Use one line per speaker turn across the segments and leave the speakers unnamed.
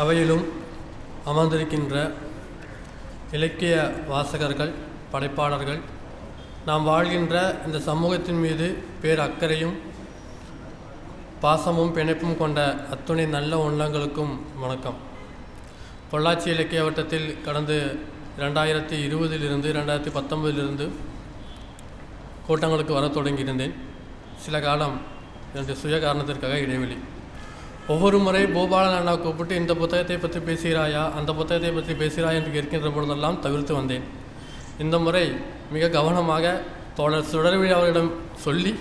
அவையிலும் அமர்ந்திருக்கின்ற இலக்கிய வாசகர்கள், படைப்பாளர்கள், நாம் வாழ்கின்ற இந்த சமூகத்தின் மீது பேர் அக்கறையும் பாசமும் பிணைப்பும் கொண்ட அத்துணை நல்ல உள்ளங்களுக்கும் வணக்கம். பொள்ளாச்சி இலக்கிய வட்டத்தில் கடந்த 2020 2019 கூட்டங்களுக்கு வர தொடங்கியிருந்தேன். சில காலம் என்னுடைய சுய காரணத்திற்காக இடைவெளி. ஒவ்வொரு முறை பூபாலன் அண்ணா கூப்பிட்டு இந்த புத்தகத்தை பற்றி பேசுகிறாயா, அந்த புத்தகத்தை பற்றி பேசுகிறாயா என்று கேட்கின்ற பொழுதெல்லாம் தவிர்த்து வந்தேன். இந்த முறை மிக கவனமாக தோழர் சுடர்விழி அவரிடம் சொல்லி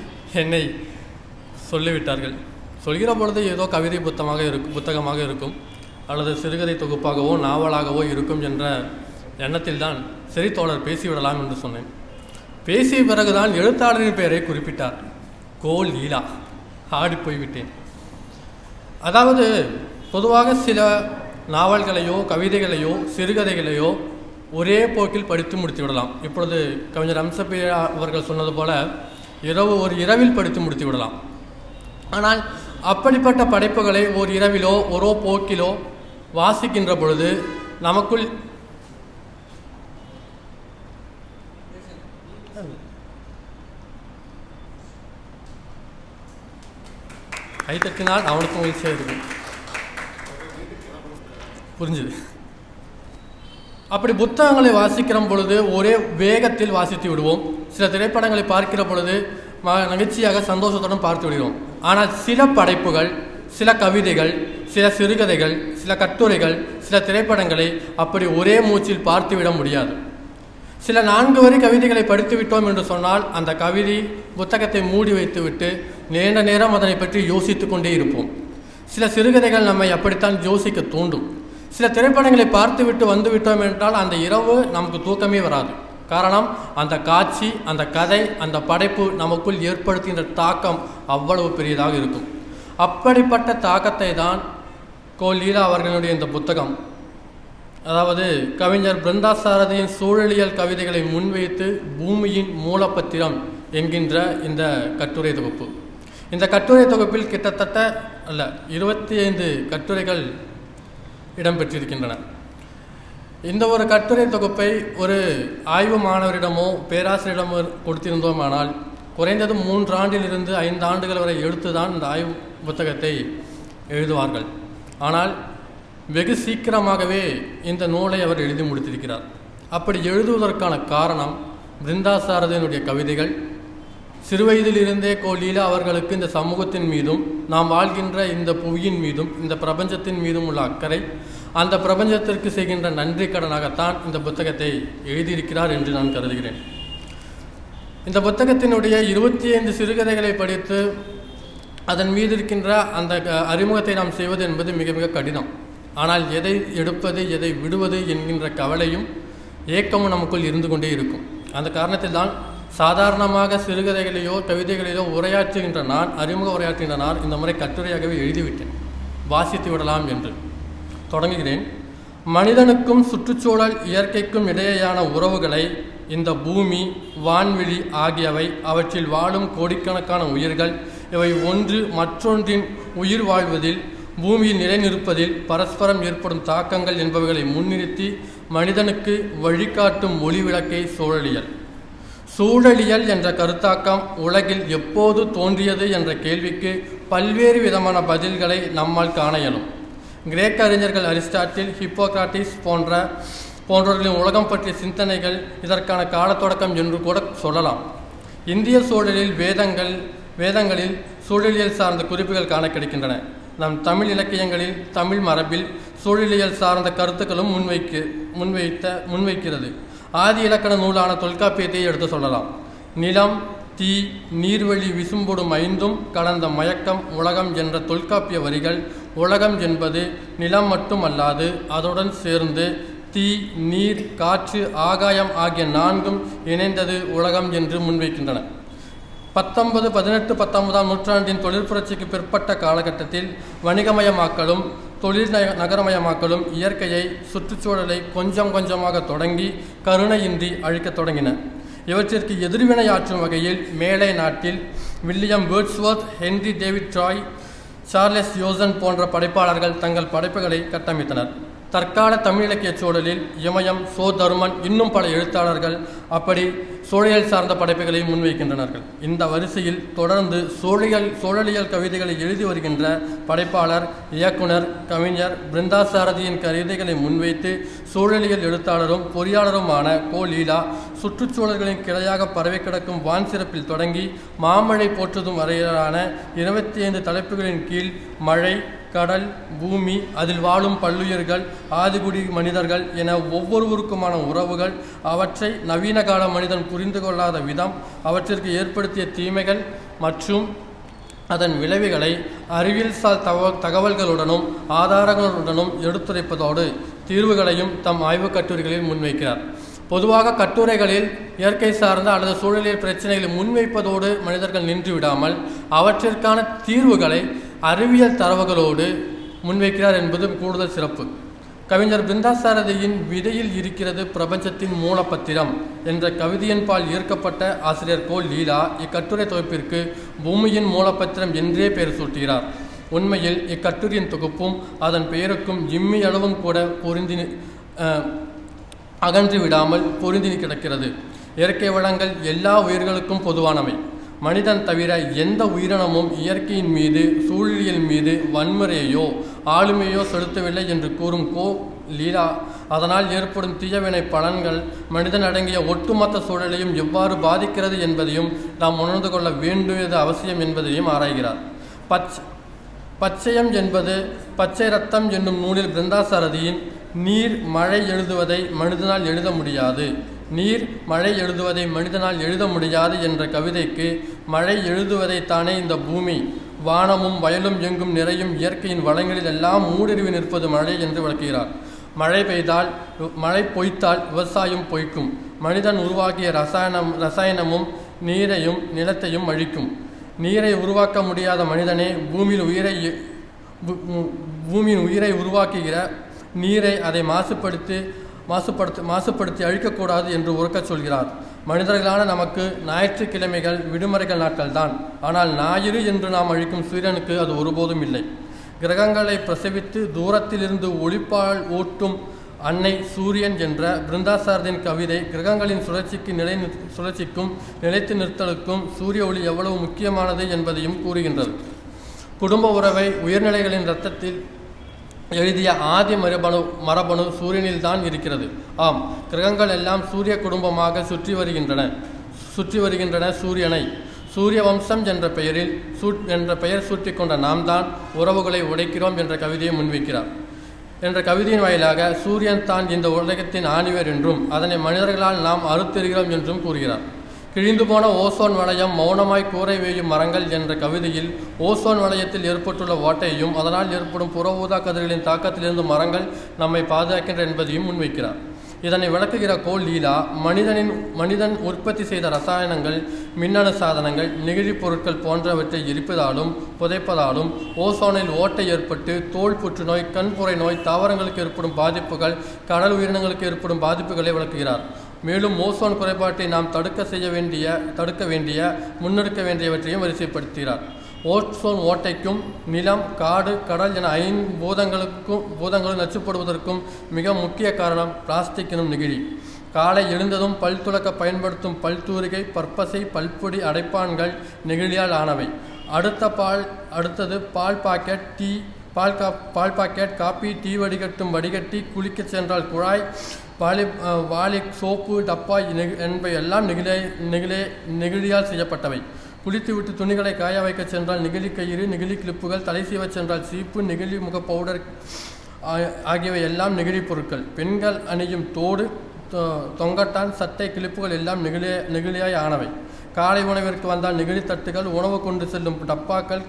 என்னை சொல்லிவிட்டார்கள். சொல்கிற பொழுது ஏதோ கவிதை புத்தகமாக இருக்கும் அல்லது சிறுகதை தொகுப்பாகவோ நாவலாகவோ இருக்கும் என்ற எண்ணத்தில்தான் சரி தோழர் பேசிவிடலாம் என்று சொன்னேன். பேசிய பிறகுதான் எழுத்தாளரின் பெயரை குறிப்பிட்டார். கோ லீலா. ஆடி போய்விட்டேன். அதாவது பொதுவாக சில நாவல்களையோ கவிதைகளையோ சிறுகதைகளையோ ஒரே போக்கில் படித்து முடித்து விடலாம். இப்பொழுது கவிஞர் அம்சப்பிரியா அவர்கள் சொன்னது போல ஒரு இரவில் படித்து முடித்து விடலாம். ஆனால் அப்படிப்பட்ட படைப்புகளை ஒரு இரவிலோ ஒரு போக்கிலோ வாசிக்கின்ற பொழுது நமக்குள் கைத்தட்டினால் அவனுக்கும் மகிழ்ச்சியாக இருக்கும். புரிஞ்சுது. அப்படி புத்தகங்களை வாசிக்கிற பொழுது ஒரே வேகத்தில் வாசித்து விடுவோம். சில திரைப்படங்களை பார்க்கிற பொழுது நகைச்சியாக சந்தோஷத்துடன் பார்த்து விடுவோம். ஆனால் சில படைப்புகள், சில கவிதைகள், சில சிறுகதைகள், சில கட்டுரைகள், சில திரைப்படங்களை அப்படி ஒரே மூச்சில் பார்த்துவிட முடியாது. சில 4 வரி கவிதைகளை படித்து விட்டோம் என்று சொன்னால் அந்த கவிதை புத்தகத்தை மூடி வைத்துவிட்டு நீண்ட நேரம் அதனை பற்றி யோசித்து கொண்டே இருப்போம். சில சிறுகதைகள் நம்மை அப்படித்தான் யோசிக்க தூண்டும். சில திரைப்படங்களை பார்த்துவிட்டு வந்துவிட்டோம் என்றால் அந்த இரவு நமக்கு தூக்கமே வராது. காரணம், அந்த காட்சி, அந்த கதை, அந்த படைப்பு நமக்குள் ஏற்படுத்துகின்ற தாக்கம் அவ்வளவு பெரியதாக இருக்கும். அப்படிப்பட்ட தாக்கத்தை தான் கோ லீலா அவர்களுடைய இந்த புத்தகம், அதாவது கவிஞர் பிருந்தா சாரதியின் சூழலியல் கவிதைகளை முன்வைத்து பூமியின் மூலப்பத்திரம் என்கின்ற இந்த கட்டுரை தொகுப்பு. இந்த கட்டுரை தொகுப்பில் கிட்டத்தட்ட 25 கட்டுரைகள் இடம்பெற்றிருக்கின்றன. இந்த ஒரு கட்டுரை தொகுப்பை ஒரு ஆய்வு மாணவரிடமோ பேராசிரியரிடமோ கொடுத்திருந்தோமானால் குறைந்தது 3 ஆண்டிலிருந்து 5 ஆண்டுகள் வரை எடுத்துதான் இந்த ஆய்வு புத்தகத்தை எழுதுவார்கள். ஆனால் வெகு சீக்கிரமாகவே இந்த நூலை அவர் எழுதி முடித்திருக்கிறார். அப்படி எழுதுவதற்கான காரணம் பிருந்தா சாரதியினுடைய கவிதைகள், சிறுவயதிலிருந்தே கோ லீலா அவர்களுக்கு இந்த சமூகத்தின் மீதும் நாம் வாழ்கின்ற இந்த புவியின் மீதும் இந்த பிரபஞ்சத்தின் மீதும் உள்ள அக்கறை, அந்த பிரபஞ்சத்திற்கு செய்கின்ற நன்றி கடனாகத்தான் இந்த புத்தகத்தை எழுதியிருக்கிறார் என்று நான் கருதுகிறேன். இந்த புத்தகத்தினுடைய 25 சிறுகதைகளை படித்து அதன் மீது இருக்கின்ற அந்த அறிமுகத்தை நாம் செய்வது என்பது மிக மிக கடினம். ஆனால் எதை எடுப்பது எதை விடுவது என்கின்ற கவலையும் ஏக்கமும் நமக்குள் இருந்து கொண்டே இருக்கும். அந்த காரணத்தில் தான் சாதாரணமாக சிறுகதைகளையோ கவிதைகளையோ உரையாற்றுகின்ற நான், அறிமுக உரையாற்றுகின்ற நான் இந்த முறை கட்டுரையாகவே எழுதிவிட்டேன், வாசித்து விடலாம் என்று தொடங்குகிறேன். மனிதனுக்கும் சுற்றுச்சூழல் இயற்கைக்கும் இடையேயான உறவுகளை இந்த பூமி, வான்வெளி ஆகியவை, அவற்றில் வாழும் கோடிக்கணக்கான உயிர்கள், இவை ஒன்று மற்றொன்றின் உயிர் வாழ்வதில், பூமியில் நிலைநிற்பதில் பரஸ்பரம் ஏற்படும் தாக்கங்கள் என்பவைகளை முன்னிறுத்தி மனிதனுக்கு வழிகாட்டும் ஒளிவிளக்கை சூழலியல். சூழலியல் என்ற கருத்தாக்கம் உலகில் எப்போது தோன்றியது என்ற கேள்விக்கு பல்வேறு விதமான பதில்களை நம்மால் காண இயலும். கிரேக்க அறிஞர்கள் அரிஸ்டாட்டில், ஹிப்போக்ராட்டிஸ் போன்றவர்களின் உலகம் பற்றிய சிந்தனைகள் இதற்கான காலத்தொடக்கம் என்று கூட சொல்லலாம். இந்திய சூழலில் வேதங்களில் சூழலியல் சார்ந்த குறிப்புகள் காண கிடைக்கின்றன. நம் தமிழ் இலக்கியங்களில் தமிழ் மரபில் சூழலியல் சார்ந்த கருத்துக்களும் முன்வைக்கிறது. ஆதி இலக்கண நூலான தொல்காப்பியத்தை எடுத்து சொல்லலாம். நிலம், தீ, நீர்வழி விசும்பொடும் 5ம் கலந்த மயக்கம் உலகம் என்ற தொல்காப்பிய வரிகள் உலகம் என்பது நிலம் மட்டும் அல்லாது அதனுடன் சேர்ந்து தீ, நீர், காற்று, ஆகாயம் ஆகிய 4ம் இணைந்தது உலகம் என்று முன்வைக்கின்றன. 18, 19ஆம் நூற்றாண்டின் தொழிற்புரட்சிக்கு பிற்பட்ட காலகட்டத்தில் வணிகமயமாக்கலும் தொழில் நகரமயமாக்கலும் இயற்கையை, சுற்றுச்சூழலை கொஞ்சம் கொஞ்சமாக தொடங்கி கருணையின்றி அழிக்கத் தொடங்கின. இவற்றிற்கு எதிர்வினையாற்றும் வகையில் மேலை நாட்டில் William Wordsworth, Henry David Thoreau, Charles யோசன் போன்ற படைப்பாளர்கள் தங்கள் படைப்புகளை கட்டமைத்தனர். தற்கால தமிழ் இலக்கியச் சூழலில் இமயம், சோ தருமன் இன்னும் பல எழுத்தாளர்கள் அப்படி சூழலியல் சார்ந்த படைப்புகளை முன்வைக்கின்றனர்கள். இந்த வரிசையில் தொடர்ந்து சூழலியல் கவிதைகளை எழுதி வருகின்ற படைப்பாளர், இயக்குனர், கவிஞர் பிருந்தாசாரதியின் கவிதைகளை முன்வைத்து சூழலியல் எழுத்தாளரும் பொறியாளருமான கோ. லீலா சுற்றுச்சூழல்களின் கிளையாக பரவி கிடக்கும் வான் சிறப்பில் தொடங்கி மாமழை போற்றுதும் வரையிலான 25 தலைப்புகளின் கீழ் மழை, கடல், பூமி, அதில் வாழும் பல்லுயிர்கள், ஆதிகுடி மனிதர்கள் என ஒவ்வொருவருக்குமான உறவுகள், அவற்றை நவீன கால மனிதன் புரிந்து கொள்ளாத விதம், அவற்றிற்கு ஏற்படுத்திய தீமைகள் மற்றும் அதன் விளைவுகளை அறிவியல் சார் தகவல்களுடனும் ஆதாரங்களுடனும் எடுத்துரைப்பதோடு தீர்வுகளையும் தம் ஆய்வுக் கட்டுரைகளில் முன்வைக்கிறார். பொதுவாக கட்டுரைகளில் இயற்கை சார்ந்த அல்லது சூழலியல் பிரச்சனைகளை முன்வைப்பதோடு மனிதர்கள் நின்று விடாமல் அவற்றிற்கான தீர்வுகளை அறிவியல் தரவுகளோடு முன்வைக்கிறார் என்பது கூடுதல் சிறப்பு. கவிஞர் பிருந்தாசாரதியின் விதையில் இருக்கிறது பிரபஞ்சத்தின் மூலப்பத்திரம் என்ற கவிதையின்பால் ஈர்க்கப்பட்ட ஆசிரியர் கோ. லீலா இக்கட்டுரை தொகுப்பிற்கு பூமியின் மூலப்பத்திரம் என்றே பெயர் சூட்டுகிறார். உண்மையில் இக்கட்டுரையின் தொகுப்பும் அதன் பெயருக்கும் இம்மி அளவும் கூட அகன்று விடாமல் பொருந்தி கிடக்கிறது. இயற்கை வளங்கள் எல்லா உயிர்களுக்கும் பொதுவானவை. மனிதன் தவிர எந்த உயிரினமும் இயற்கையின் மீது, சூழலியல் மீது வன்முறையோ ஆளுமையோ செலுத்தவில்லை என்று கூறும் கோ. லீலா அதனால் ஏற்படும் தீயவினை பலன்கள் மனிதன் அடங்கிய ஒட்டுமொத்த சூழலையும் எவ்வாறு பாதிக்கிறது என்பதையும் நாம் உணர்ந்து கொள்ள வேண்டியது அவசியம் என்பதையும் ஆராய்கிறார். பச்சையம் என்பது பச்சை ரத்தம் என்னும் நூலில் பிருந்தாசாரதியின் நீர் மழை எழுதுவதை மனிதனால் எழுத முடியாது, நீர் மழை எழுதுவதை மனிதனால் எழுத முடியாது என்ற கவிதைக்கு மழை எழுதுவதை தானே இந்த பூமி, வானமும் வயலும் எங்கும் நிறையும் இயற்கையின் வளங்களில் எல்லாம் மூடிறிவு நிற்பது மழை என்று விளக்குகிறார். மழை பொய்த்தால் விவசாயம் பொய்க்கும். மனிதன் உருவாக்கிய ரசாயனமும் நீரையும் நிலத்தையும் அழிக்கும். நீரை உருவாக்க முடியாத மனிதனே பூமியின் உயிரை உருவாக்குகிற நீரை அதை மாசுபடுத்தி அழிக்கக்கூடாது என்று உறக்கச் சொல்கிறார். மனிதர்களான நமக்கு ஞாயிற்றுக்கிழமைகள் விடுமுறைகள் நாட்கள்தான். ஆனால் ஞாயிறு என்று நாம் அழிக்கும் சூரியனுக்கு அது ஒருபோதும் இல்லை. கிரகங்களை பிரசவித்து தூரத்திலிருந்து ஒளிப்பால் ஓட்டும் அன்னை சூரியன் என்ற பிருந்தாசாரதியின் கவிதை கிரகங்களின் சுழற்சிக்கும் நிலைத்து நிறுத்தலுக்கும் சூரிய ஒளி எவ்வளவு முக்கியமானது என்பதையும் கூறுகின்றது. குடும்ப உறவை உயர்நிலைகளின் இரத்தத்தில் எழுதிய ஆதி மரபணு சூரியனில்தான் இருக்கிறது. ஆம், கிரகங்கள் எல்லாம் சூரிய குடும்பமாக சுற்றி வருகின்றன சூரியனை. சூரிய வம்சம் என்ற பெயர் சூட்டி கொண்ட நாம் தான் உறவுகளை உடைக்கிறோம் என்ற கவிதையை முன்வைக்கிறார். என்ற கவிதையின் வாயிலாக சூரியன் தான் இந்த உலகத்தின் ஆணிவர் என்றும் அதனை மனிதர்களால் நாம் அறுத்தெறுகிறோம் என்றும் கூறுகிறார். கிழிந்து போன ஓசோன் வளையம், மௌனமாய் கூரை வேயும் மரங்கள் என்ற கவிதையில் ஓசோன் வளையத்தில் ஏற்பட்டுள்ள ஓட்டையையும் அதனால் ஏற்படும் புற ஊதா கதிர்களின் தாக்கத்திலிருந்து மரங்கள் நம்மை பாதுகாக்கின்ற என்பதையும் முன்வைக்கிறார். இதனை விளக்குகிற கோ. லீலா மனிதன் உற்பத்தி செய்த ரசாயனங்கள், மின்னணு சாதனங்கள், நெகிழி பொருட்கள் போன்றவற்றை எரிப்பதாலும் புதைப்பதாலும் ஓசோனில் ஓட்டை ஏற்பட்டு தோல் புற்றுநோய், கண்புரை நோய், தாவரங்களுக்கு ஏற்படும் பாதிப்புகள், கடல் உயிரினங்களுக்கு ஏற்படும் பாதிப்புகளை விளக்குகிறார். மேலும் ஓசோன் குறைபாட்டை நாம் தடுக்க வேண்டிய முன்னெடுக்க வேண்டியவற்றையும் வரிசைப்படுத்துகிறார். ஓசோன் ஓட்டைக்கும் நிலம், காடு, கடல் என 5 பூதங்களும் நச்சுப்படுவதற்கும் மிக முக்கிய காரணம் பிளாஸ்டிக் எனும் நெகிழி. காலை எழுந்ததும் பல் துலக்க பயன்படுத்தும் பல்தூரிகை, பற்பசை, பல்பொடி, அடைப்பான்கள் நெகிழியால் ஆனவை. அடுத்தது பால் பாக்கெட், காப்பி, டீ வடிகட்டி, குளிக்கச் சென்றால் குழாய், வாளி, சோப்பு, டப்பா என்பவை எல்லாம் நெகிழியால் செய்யப்பட்டவை. குளித்துவிட்டு துணிகளை காய வைக்க சென்றால் நெகிழி கயிறு, நெகிழி கிளிப்புகள், தலை சீவச் சென்றால் சீப்பு, நெகிழி முக பவுடர் ஆகியவை எல்லாம் நெகிழி பொருட்கள். பெண்கள் அணியும் தோடு, தொங்கட்டான், சட்டை, கிளிப்புகள் எல்லாம் நெகிழியாய் ஆனவை. காலை உணவிற்கு வந்தால் நெகிழி தட்டுகள், உணவு கொண்டு செல்லும் டப்பாக்கள்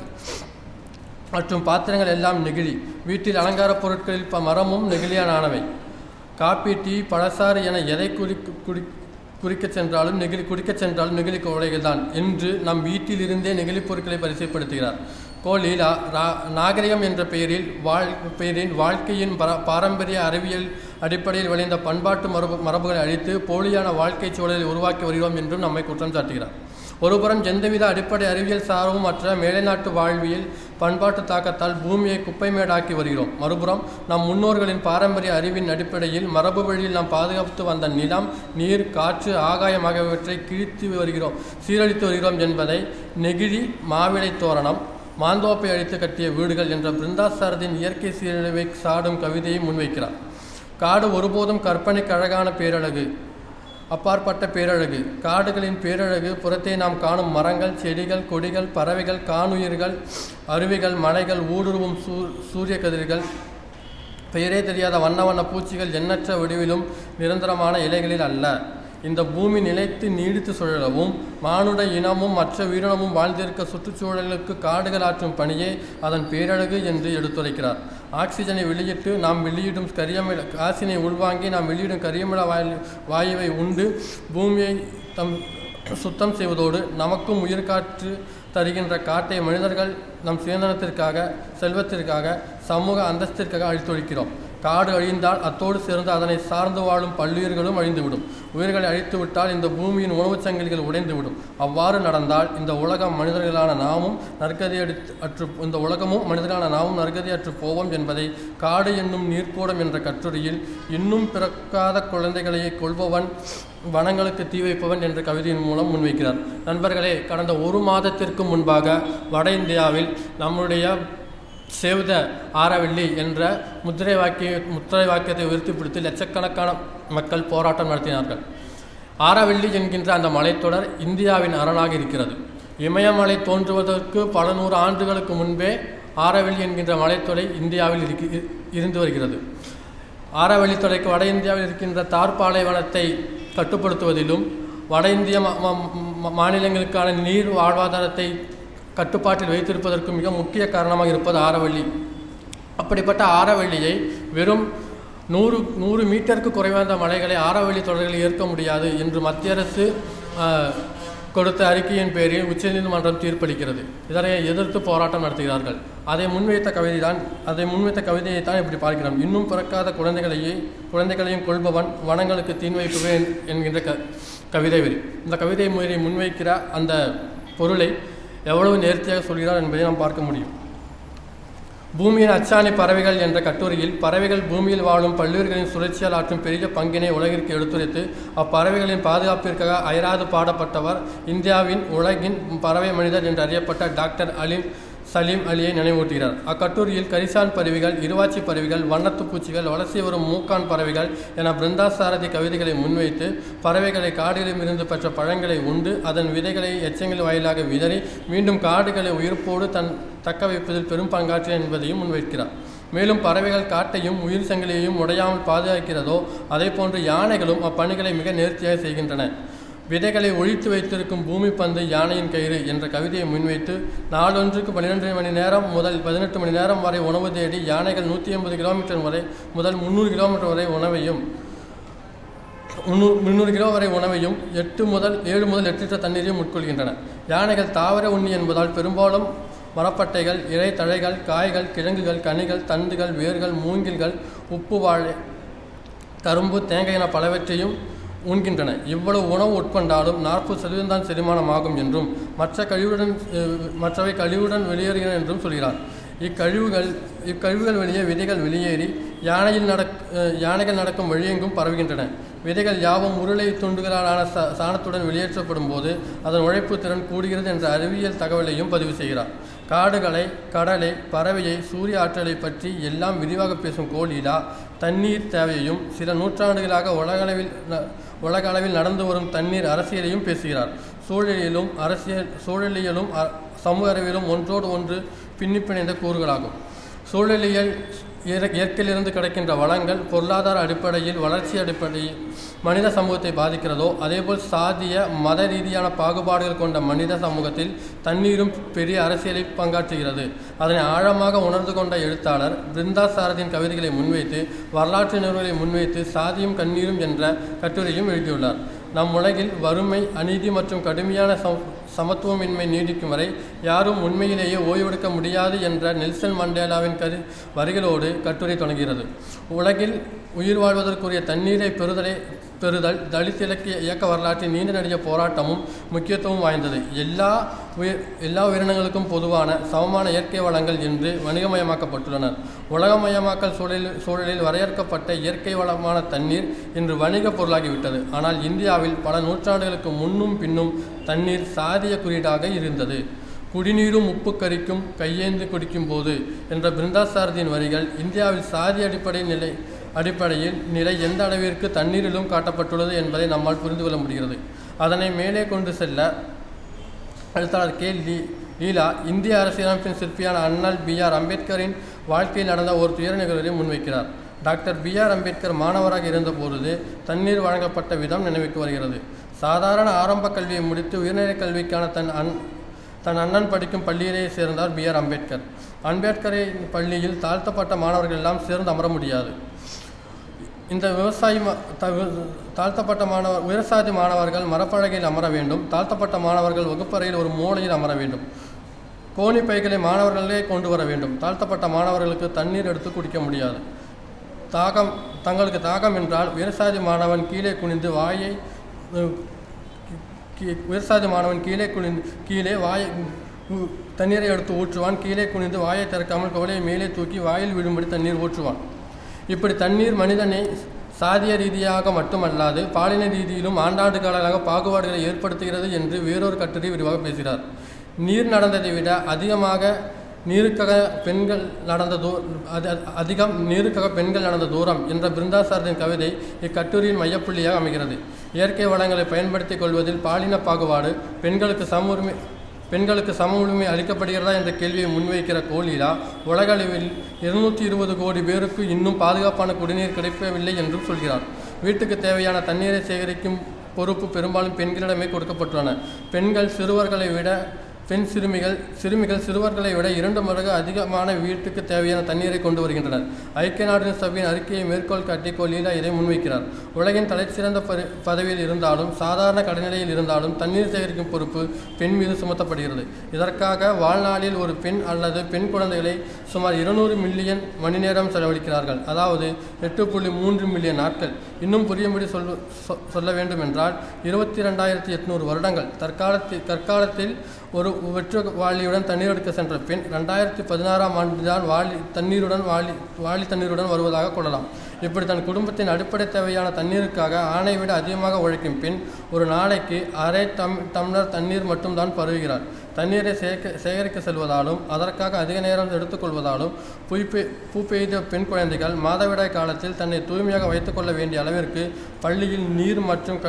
மற்றும் பாத்திரங்கள் எல்லாம் நெகிழி. வீட்டில் அலங்கார பொருட்களில் மரமும் நெகிழியால் ஆனவை. காப்பி, டீ, பழசாறு என எதை குடிக்கச் சென்றாலும் நெகிழி உடைகள் தான் என்று நம் வீட்டிலிருந்தே நெகிழி பொருட்களை பரிசைப்படுத்துகிறார். கோ. லீலா நாகரிகம் என்ற பெயரில் வாழ்க்கையின் பாரம்பரிய அறிவியல் அடிப்படையில் விளைந்த பண்பாட்டு மரபுகளை அழித்து போலியான வாழ்க்கை சூழலை உருவாக்கி வருகிறோம் என்றும் நம்மை குற்றம் சாட்டுகிறார். ஒருபுறம் எந்தவித அடிப்படை அறிவியல் சார்பும் மற்ற மேலைநாட்டு வாழ்வியல் பண்பாட்டு தாக்கத்தால் பூமியை குப்பைமேடாக்கி வருகிறோம். மறுபுறம் நம் முன்னோர்களின் பாரம்பரிய அறிவின் அடிப்படையில் மரபு வழியில் நாம் பாதுகாத்து வந்த நிலம், நீர், காற்று, ஆகாயம் ஆகியவற்றை சீரழித்து வருகிறோம் என்பதை நெகிழி, மாவிலை தோரணம், மாந்தோப்பை அழித்து கட்டிய வீடுகள் என்ற பிருந்தாசாரதியின் இயற்கை சீரழிவை சாடும் கவிதையை முன்வைக்கிறார். காடு ஒருபோதும் கற்பனைக்கு அழகான பேரழகு, அப்பாற்பட்ட பேரழகு. காடுகளின் பேரழகு புறத்தே நாம் காணும் மரங்கள், செடிகள், கொடிகள், பறவைகள், காணுயிர்கள், அருவிகள், மலைகள், ஊடுருவும் சூரிய கதிர்கள், பெயரே தெரியாத வண்ண வண்ண பூச்சிகள், எண்ணற்ற வடிவிலும் நிரந்தரமான இலைகளில் அல்ல. இந்த பூமி நிலைத்து நீடித்து சுழலவும் மானுட இனமும் மற்ற உயிரினமும் வாழ்ந்திருக்க சுற்றுச்சூழலுக்கு காடுகள் ஆற்றும் பணியே அதன் பேரழகு என்று எடுத்துரைக்கிறார். ஆக்சிஜனை வெளியிட்டு நாம் வெளியிடும் கரியமில காசினை உள்வாங்கி நாம் வெளியிடும் கரியமில வாயுவை உண்டு பூமியை சுத்தம் செய்வதோடு நமக்கும் உயிர்காற்று தருகின்ற காட்டை மனிதர்கள் நம் சுதந்திரத்திற்காக, செல்வத்திற்காக, சமூக அந்தஸ்திற்காக அழித்தொழிக்கிறோம். காடு அழிந்தால் அத்தோடு சேர்ந்து அதனை சார்ந்து வாழும் பல்லுயிர்களும் அழிந்துவிடும். உயிர்களை அழித்துவிட்டால் இந்த பூமியின் உணவுச் சங்கிலிகள் உடைந்துவிடும். அவ்வாறு நடந்தால் இந்த உலகமும் மனிதர்களான நாமும் நற்கதியற்று போவோம் என்பதை காடு என்னும் நீர்க்கூடம் என்ற கட்டுரையில் இன்னும் பிறக்காத குழந்தைகளையே கொள்பவன், வனங்களுக்கு தீ வைப்பவன் என்ற கவிதையின் மூலம் முன்வைக்கிறார். நண்பர்களே, கடந்த ஒரு மாதத்திற்கு முன்பாக வட இந்தியாவில் நம்முடைய சேவ் த ஆரவல்லி என்ற முத்திரை வாக்கியத்தை உயர்த்திப்பிடித்து லட்சக்கணக்கான மக்கள் போராட்டம் நடத்தினார்கள். ஆரவல்லி என்கின்ற அந்த மலைத்தொடர் இந்தியாவின் அரணாக இருக்கிறது. இமயமலை தோன்றுவதற்கு பல 100 ஆண்டுகளுக்கு முன்பே ஆரவல்லி என்கின்ற மலைத்தொடர் இந்தியாவில் இருந்து வருகிறது. ஆரவல்லி தொடருக்கு வட இந்தியாவில் இருக்கின்ற தார் பாலைவனத்தை கட்டுப்படுத்துவதிலும் வட இந்திய மாநிலங்களுக்கான நீர் வாழ்வாதாரத்தை கட்டுப்பாட்டில் வைத்திருப்பதற்கு மிக முக்கிய காரணமாக இருப்பது ஆரவல்லி. அப்படிப்பட்ட ஆரவல்லியை வெறும் 100 மீட்டருக்கு குறைவான மலைகளை ஆரவல்லி தொடர்களில் ஏற்க முடியாது என்று மத்திய அரசு கொடுத்த அறிக்கையின் பேரில் உச்சநீதிமன்றம் தீர்ப்பளிக்கிறது. இதனை எதிர்த்து போராட்டம் நடத்துகிறார்கள். அதை முன்வைத்த கவிதையை தான் இப்படி பார்க்கிறோம். இன்னும் பிறக்காத குழந்தைகளையும் கொள்பவன், வனங்களுக்கு தீன் வைப்பவன் என்கின்ற கவிதை வரி. இந்த கவிதை முன்வைக்கிற அந்த பொருளை எவ்வளவு நேர்த்தியாக சொல்கிறார் என்பதை நாம் பார்க்க முடியும். பூமியின் அச்சாணி பறவைகள் என்ற கட்டுரையில் பறவைகள் பூமியில் வாழும் பல்லுயிர்களின் சுழற்சியால் ஆற்றும் பெரிய பங்கினை உலகிற்கு எடுத்துரைத்து அப்பறவைகளின் பாதுகாப்பிற்காக அயராது பாடப்பட்டவர் இந்தியாவின் உலகின் பறவை மனிதர் என்று அறியப்பட்ட டாக்டர் சலீம் அலியை நினைவூட்டுகிறார். அக்கட்டுரையில் கரிசான் பறவைகள், இருவாச்சி பறவைகள், வண்ணத்து பூச்சிகள், வலசை வரும் மூக்கான் பறவைகள் என பிருந்தாசாரதி கவிதைகளை முன்வைத்து பறவைகளை காடுகளிலிருந்து பெற்ற பழங்களை உண்டு அதன் விதைகளை எச்சங்கள் வாயிலாக விதறி மீண்டும் காடுகளை உயிர்ப்போடு தக்க வைப்பதில் பெரும் பங்காற்றின என்பதையும் முன்வைக்கிறார். மேலும் பறவைகள் காட்டையும் உயிர் சங்கிலியையும் உடையாமல் பாதுகாக்கிறதோ அதே போன்று யானைகளும் அப்பணிகளை மிக நேர்த்தியாக செய்கின்றன. விதைகளை ஒழித்து வைத்திருக்கும் பூமி பந்து யானையின் கயிறு என்ற கவிதையை முன்வைத்து நாளொன்றுக்கு 12 மணி நேரம் முதல் 18 மணி நேரம் வரை உணவு தேடி யானைகள் 180 கிலோமீட்டர் வரை முதல் 300 கிலோமீட்டர் வரை உணவையும் 300 கிலோ வரை உணவையும் 7 முதல் 8 லிட்டர் தண்ணீரையும் உட்கொள்கின்றன. யானைகள் தாவர உண்ணி என்பதால் பெரும்பாலும் மரப்பட்டைகள், இலை தழைகள், காய்கள், கிழங்குகள், கனிகள், தண்டுகள், வேர்கள், மூங்கில்கள், உப்பு வாழை, கரும்பு, தேங்காய் என பலவற்றையும் உண்கின்றன. இவ்வளவு உணவு உட்கொண்டாலும் 40% தான் செரிமானமாகும் என்றும் மற்றவை கழிவுடன் வெளியேறுகின்றன என்றும் சொல்கிறார். இக்கழிவுகள் வெளியே விதைகள் வெளியேறி யானைகள் நடக்கும் வழியெங்கும் பரவுகின்றன. விதைகள் யாவும் உருளை துண்டுகளான சாணத்துடன் வெளியேற்றப்படும் போது அதன் உழைப்பு திறன் கூடுகிறது என்ற அறிவியல் தகவலையும் பதிவு செய்கிறார். காடுகளை, கடலை, பறவையை, சூரிய ஆற்றலை பற்றி எல்லாம் விரிவாக பேசும் கோலிலா தண்ணீர் தேவையையும் சில நூற்றாண்டுகளாக உலக அளவில் நடந்து வரும் தண்ணீர் அரசியலையும் பேசுகிறார். சூழலியலும் சமூக அறிவியலும் ஒன்றோடு ஒன்று பின்னிப்பிணைந்த கூறுகளாகும். சூழலியல் இயற்கையிலிருந்து கிடைக்கின்ற வளங்கள் பொருளாதார அடிப்படையில், வளர்ச்சி அடிப்படையில் மனித சமூகத்தை பாதிக்கிறதோ அதேபோல் சாதிய மத ரீதியான பாகுபாடுகள் கொண்ட மனித சமூகத்தில் தண்ணீரும் பெரிய அரசியலை பங்காற்றுகிறது. அதனை ஆழமாக உணர்ந்து கொண்ட எழுத்தாளர் பிருந்தாசாரதியின் கவிதைகளை முன்வைத்து வரலாற்று நிறுவனங்களை முன்வைத்து சாதியும் கண்ணீரும் என்ற கட்டுரையும் எழுதியுள்ளார். நம் உலகில் வறுமை, அநீதி மற்றும் கடுமையான சமத்துவமின்மை நீடிக்கும் வரை யாரும் உண்மையிலேயே ஓய்வெடுக்க முடியாது என்ற நெல்சன் மண்டேலாவின் வரிகளோடு கட்டுரை தொடங்குகிறது. உலகில் உயிர் வாழ்வதற்குரிய தண்ணீரை பெறுதல் தலித் இயக்க வரலாற்றின் நீண்ட நெடிய போராட்டமும் முக்கியத்துவம் வாய்ந்தது. எல்லா உயிரினங்களுக்கும் பொதுவான சமமான இயற்கை வளங்கள் இன்று வணிகமயமாக்கப்பட்டுள்ளன. உலகமயமாக்கல் சூழலில் வரையறுக்கப்பட்ட இயற்கை வளமான தண்ணீர் இன்று வணிக பொருளாகிவிட்டது. ஆனால் இந்தியாவில் பல நூற்றாண்டுகளுக்கு முன்னும் பின்னும் தண்ணீர் சாதிய குறியீடாக இருந்தது. குடிநீரும் உப்பு கரிக்கும் கையேந்து குடிக்கும் போது என்ற பிருந்தாசாரதியின் வரிகள் இந்தியாவில் சாதி அடிப்படையில் நிலை எந்த அளவிற்கு தண்ணீரிலும் காட்டப்பட்டுள்ளது என்பதை நம்மால் புரிந்து கொள்ள முடிகிறது. அதனை மேலே கொண்டு செல்ல எழுத்தாளர் கே. லீலா இந்திய அரசியலமைப்பின் சிற்பியான அண்ணல் B.R. அம்பேத்கரின் வாழ்க்கையில் நடந்த ஒரு துயர நிகழ்வை முன்வைக்கிறார். Doctor B.R. அம்பேத்கர் மாணவராக இருந்தபொழுது தண்ணீர் வழங்கப்பட்ட விதம் நினைவுக்கு வருகிறது. சாதாரண ஆரம்ப கல்வியை முடித்து உயர்நிலைக் கல்விக்கான தன் அண்ணன் படிக்கும் பள்ளியிலேயே சேர்ந்தார் B.R. அம்பேத்கர். அம்பேத்கரின் பள்ளியில் தாழ்த்தப்பட்ட மாணவர்கள் எல்லாம் சேர்ந்து அமர முடியாது. இந்த தாழ்த்தப்பட்ட உயர்சாதி மாணவர்கள் மரப்பலகையில் அமர வேண்டும். தாழ்த்தப்பட்ட மாணவர்கள் வகுப்பறையில் ஒரு மூலையில் அமர வேண்டும். கோணி பைகளை மாணவர்களே கொண்டு வர வேண்டும். தாழ்த்தப்பட்ட மாணவர்களுக்கு தண்ணீர் எடுத்து குடிக்க முடியாது. தங்களுக்கு தாகம் என்றால் உயர்சாதி மாணவன் கீழே குனிந்து தண்ணீரை எடுத்து ஊற்றுவான். கீழே குனிந்து வாயை திறக்காமல் குவளையை மேலே தூக்கி வாயில் விடும்படி தண்ணீர் ஊற்றுவான். இப்படி தண்ணீர் மனிதனை சாதிய ரீதியாக மட்டுமல்லாது பாலின ரீதியிலும் ஆண்டாண்டு காலமாக பாகுபாடுகளை ஏற்படுத்துகிறது என்று வேறொரு கட்டுரை விரிவாக பேசுகிறார். நீர் நடந்ததை விட அதிகம் நீருக்காக பெண்கள் நடந்த தூரம் என்ற பிருந்தாசாரதின் கவிதை இக்கட்டுரையின் மையப்புள்ளியாக அமைகிறது. இயற்கை வளங்களை பயன்படுத்திக் கொள்வதில் பாலின பாகுபாடு பெண்களுக்கு சம உரிமை அளிக்கப்படுகிறதா என்ற கேள்வியை முன்வைக்கிற கோலீலா உலகளவில் 220 கோடி பேருக்கு இன்னும் பாதுகாப்பான குடிநீர் கிடைக்கவில்லை என்றும் சொல்கிறார். வீட்டுக்கு தேவையான தண்ணீரை சேகரிக்கும் பொறுப்பு பெரும்பாலும் பெண்களிடமே கொடுக்கப்பட்டுள்ளன. சிறுமிகள் சிறுவர்களை விட 2 மடங்கு அதிகமான வீட்டுக்கு தேவையான தண்ணீரை கொண்டு வருகின்றனர். ஐக்கிய நாடுகள் சபையின் அறிக்கையை மேற்கோள் காட்டி கோலீலா இதை முன்வைக்கிறார். உலகின் தலைச்சிறந்த பதவியில் இருந்தாலும் சாதாரண கடைநிலையில் இருந்தாலும் தண்ணீர் சேகரிக்கும் பொறுப்பு பெண் மீது சுமத்தப்படுகிறது. இதற்காக வாழ்நாளில் ஒரு பெண் அல்லது பெண் குழந்தைகளை சுமார் 200 மில்லியன் மணி நேரம் செலவழிக்கிறார்கள். அதாவது 8.3 மில்லியன் நாட்கள். இன்னும் புரியும்படி சொல்ல வேண்டுமென்றால் 22,800 வருடங்கள். தற்காலத்தில் ஒரு வெற்றுவாளியுடன் தண்ணீர் எடுக்க சென்ற பெண் 2016ஆம் ஆண்டுதான் வாளி தண்ணீருடன் வருவதாக கொள்ளலாம். இப்படி தன் குடும்பத்தின் அடிப்படை தேவையான தண்ணீருக்காக ஆணை விட அதிகமாக உழைக்கும் பெண் ஒரு நாளைக்கு அரை டம்ளர் தண்ணீர் மட்டும்தான் பருகுகிறார். தண்ணீரை சேகரிக்க செல்வதாலும் அதற்காக அதிக நேரம் எடுத்துக்கொள்வதாலும் பூ பெய்த பெண் குழந்தைகள் மாதவிடாய் காலத்தில் தன்னை தூய்மையாக வைத்துக்கொள்ள வேண்டிய அளவிற்கு பள்ளியில் நீர் மற்றும்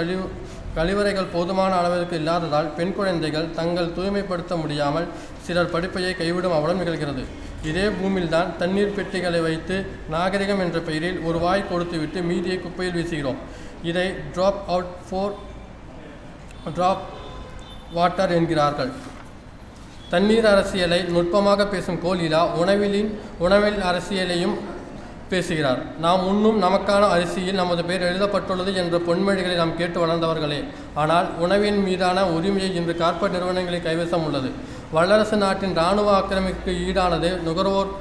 கழிவறைகள் போதுமான அளவிற்கு இல்லாததால் பெண் குழந்தைகள் தங்கள் தூய்மைப்படுத்த முடியாமல் சிலர் படிப்பையை கைவிடும் அவலம் நிகழ்கிறது. இதே பூமியில்தான் தண்ணீர் பெட்டிகளை வைத்து நாகரிகம் என்ற பெயரில் ஒரு வாய் கொடுத்துவிட்டு மீதியை குப்பையில் வீசுகிறோம். இதை ட்ராப் வாட்டர் என்கிறார்கள். தண்ணீர் அரசியலை நுட்பமாக பேசும் கோலீலா உணவில் அரசியலையும் பேசுகிறார். நாம் உண்ணும் நமக்கான அரிசியில் நமது பெயர் எழுதப்பட்டுள்ளது என்ற பொன்மொழிகளை நாம் கேட்டு வளர்ந்தவர்களே. ஆனால் உணவின் மீதான உரிமையை இன்று கார்ப்பரேட் நிறுவனங்களின் கைவசம் உள்ளது. வல்லரசு நாட்டின் இராணுவ ஆக்கிரமிப்புக்கு ஈடானது நுகர்வோர்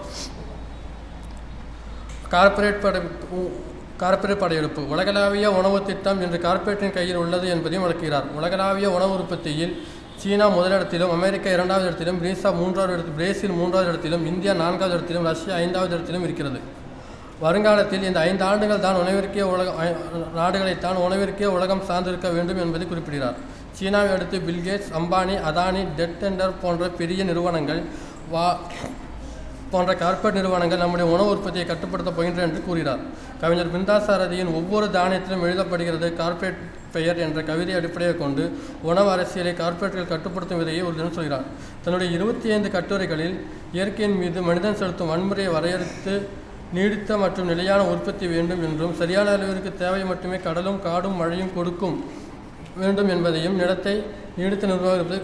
கார்ப்பரேட் படையெடுப்பு. உலகளாவிய உணவு திட்டம் இன்று கார்ப்பரேட்டின் கையில் உள்ளது என்பதையும் விளக்குகிறார். உலகளாவிய உணவு உற்பத்தியில் சீனா முதலிடத்திலும், அமெரிக்கா 2வது இடத்திலும், பிரேசில் 3வது இடத்திலும், இந்தியா 4வது இடத்திலும், ரஷ்யா 5வது இடத்திலும் இருக்கிறது. வருங்காலத்தில் இந்த 5 ஆண்டுகள் தான் நாடுகளைத்தான் உணவிற்கே உலகம் சார்ந்திருக்க வேண்டும் என்பதை குறிப்பிடுகிறார். சீனாவை அடுத்து பில்கேட்ஸ், அம்பானி, அதானி, டெண்டர் போன்ற பெரிய நிறுவனங்கள் போன்ற கார்ப்பரேட் நிறுவனங்கள் நம்முடைய உணவு உற்பத்தியை கட்டுப்படுத்தப் போகின்றன என்று கூறுகிறார். கவிஞர் பிருந்தாசாரதியின் ஒவ்வொரு தானியத்திலும் எழுதப்படுகிறது கார்ப்பரேட் பெயர் என்ற கவிதை அடிப்படையாக கொண்டு உணவு அரசியலை கார்ப்பரேட்டுகள் கட்டுப்படுத்தும் விதையை ஒரு தினம் சொல்கிறார். தன்னுடைய 25 கட்டுரைகளில் இயற்கையின் மீது மனிதன் செலுத்தும் வன்முறையை வரையறுத்து நீடித்த மற்றும் நிலையான உற்பத்தி வேண்டும் என்றும் சரியான அளவிற்கு தேவை மட்டுமே கடலும் காடும் மழையும் கொடுக்கும் வேண்டும் என்பதையும் நிலத்தை நீடித்த நிர்வாகத்தை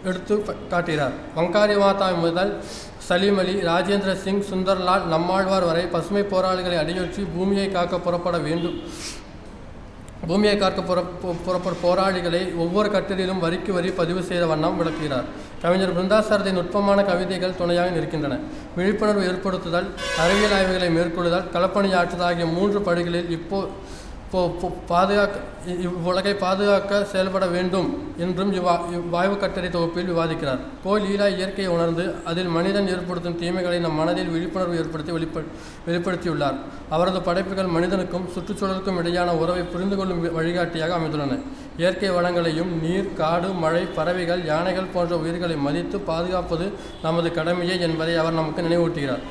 எடுத்து காட்டுகிறார். வங்காரி மாதா முதல் சலீம் அலி, ராஜேந்திர சிங், சுந்தர்லால், நம்மாழ்வார் வரை பசுமை போராளிகளை அடியொற்றி பூமியை காக்க புறப்பட வேண்டும் பூமியை காக்க புறப்படும் போராளிகளை ஒவ்வொரு கட்டிலும் வரிக்கு வரி பதிவு செய்த வண்ணம் விளக்குகிறார். கவிஞர் பிருந்தாசாரதியின் நுட்பமான கவிதைகள் துணையாக நிற்கின்றன. விழிப்புணர்வு ஏற்படுத்துதல், அறிவியல் ஆய்வுகளை மேற்கொள்ளுதல், களப்பணியாற்றுதல் ஆகிய 3 படிகளில் இவ்வுலகை பாதுகாக்க செயல்பட வேண்டும் என்றும் இவ்வாய்வு கட்டுரை தொகுப்பில் விவாதிக்கிறார். கோ. லீலா இயற்கையை உணர்ந்து அதில் மனிதன் ஏற்படுத்தும் தீமைகளை நம் மனதில் விழிப்புணர்வு ஏற்படுத்தி வெளிப்படுத்தியுள்ளார். அவரது படைப்புகள் மனிதனுக்கும் சுற்றுச்சூழலுக்கும் இடையான உறவை புரிந்து கொள்ளும் வழிகாட்டியாக அமைந்துள்ளன. இயற்கை வளங்களையும் நீர், காடு, மழை, பறவைகள், யானைகள் போன்ற உயிர்களை மதித்து பாதுகாப்பது நமது கடமையே என்பதை அவர் நமக்கு நினைவூட்டுகிறார்.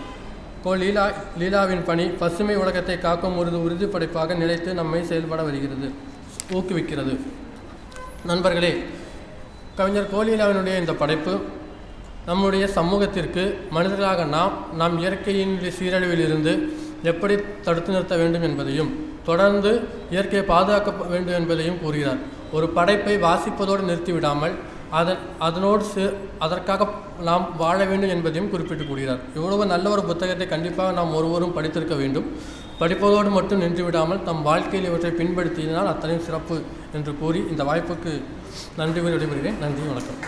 கோ. லீலாவின் பணி பசுமை உலகத்தை காக்கும் ஒரு உறுதிப்படைப்பாக நிலைத்து நம்மை செயல்பட ஊக்குவிக்கிறது. நண்பர்களே, கவிஞர் கோ. லீலாவினுடைய இந்த படைப்பு நம்முடைய சமூகத்திற்கு மனிதர்களாக நாம் இயற்கையின் சீரழிவில் இருந்து எப்படி தடுத்து நிறுத்த வேண்டும் என்பதையும் தொடர்ந்து இயற்கையை பாதுகாக்க வேண்டும் என்பதையும் கூறுகிறார். ஒரு படைப்பை வாசிப்பதோடு நிறுத்திவிடாமல் அதற்காக நாம் வாழ வேண்டும் என்பதையும் குறிப்பிட்டு கூறுகிறார். இவ்வளவு நல்ல ஒரு புத்தகத்தை கண்டிப்பாக நாம் ஒருவரும் படித்திருக்க வேண்டும். படிப்பதோடு மட்டும் நின்றுவிடாமல் தம் வாழ்க்கையில் இவற்றை பின்படுத்தினால் அத்தனையும் சிறப்பு என்று கூறி இந்த வாய்ப்புக்கு நன்றி விடைபெறுகிறேன். நன்றி, வணக்கம்.